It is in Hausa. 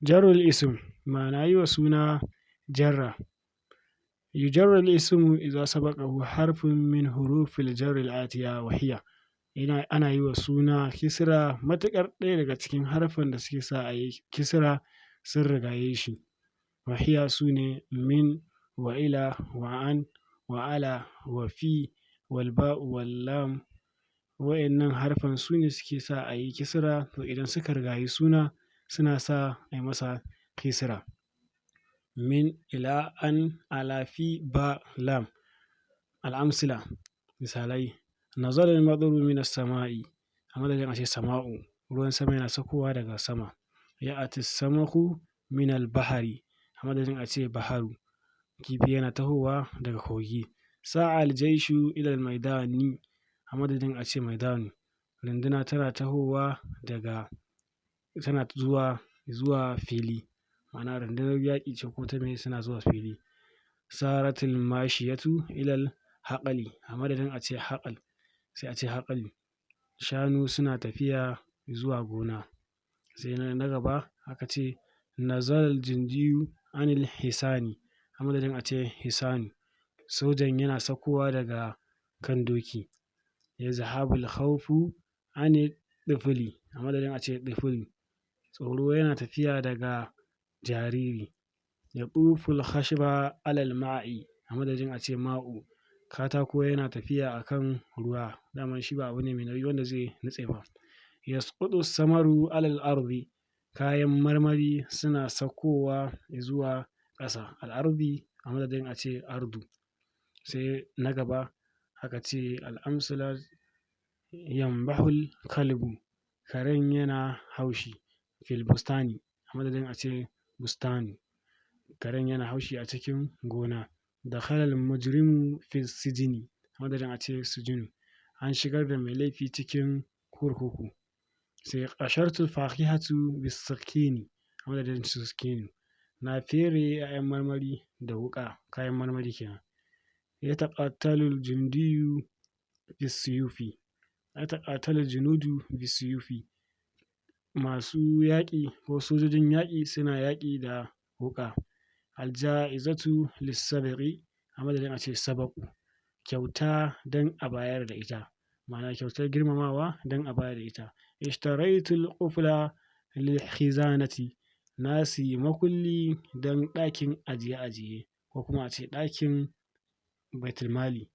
Jarrul ism ma'ana yi wa suna jarra. Yujarra al-ismu idza sabaqahu harfun min hurufil jarri al-atiya wa hiya. Ana yi wa suna kisra matuƙar ɗaya daga cikin harfan da suke sa a yi kisra sun rigaye shi. Wa hiya su ne min wa ila wa an wa ala wa fi wal ba'u wal lam. Wa'innan harfan su ne suke sa a yi kisra, to idan suka rigayi suna suna sa a yi masa kisra. Min ila an ala fi ba lam. Al'amsila misalai nazala al-mataru minas sama'i a madadin a ce sama'u ruwan sama yana saukowa daga sama. Ya'ati as-samaku minal bahari a madadin a ce baharu kifi yana tahowa daga kogi. Sa'a al-jaishu ila al-maidani a madadin a ce maidanu runduna tana tahowa daga tana zuwa fili, ma'ana rundunar yaƙi ce ko ta me suna zuwa fili. Saratil mashiyatu ilal haƙali a madadin a ce haƙal sai a ce haƙali. Shanu suna tafiya zuwa gona. Sai na gaba aka ce nazalal jindiyu anil hisani a madadin a ce hisani. Sojan yana saukowa daga kan doki. Yazhabul khawfu ani ɗifili a madadin a ce ɗifili. Tsoro yana tafiya daga jariri. Yatuful khashba alal ma'i a madadin a ce ma'u. Katako yana tafiya a kan ruwa, daman shi ba abu ne mai nauyi wanda zai nutse ba. Yasqutu samaru alal ardi kayan marmari suna saukowa zuwa ƙasa. Al-ardi a madadin a ce ardu. Sai na gaba aka ce al'amsila yambahul kalbu karen yana haushi fil bustani a madadin a ce bustani. Karen yana haushi a cikin gona. Dakhalal mujrimu fis sijini a madadin a ce sujunu. An shigar da mai laifi cikin kurkuku. Sai qashartul fakihatu bis sakini a madadin siskinu. Na fere 'ya'yan marmari da wuƙa kayan marmari kenan. Yataqatalul jundiyu bis suyufi. Yataqatalul junudu bis suyufi. Masu yaƙi ko sojojin yaƙi suna yaƙi da wuƙa. Alja'izatu lis-sabqi a madadin a ce sabaqu. Kyauta don a bayar da ita, ma'ana kyautar girmamawa don a bayar da ita. Ishtaraitul qufla lil khizanati. Na siyi makulli don ɗakin ajiye-ajiye ko kuma a ce ɗakin baitulmali.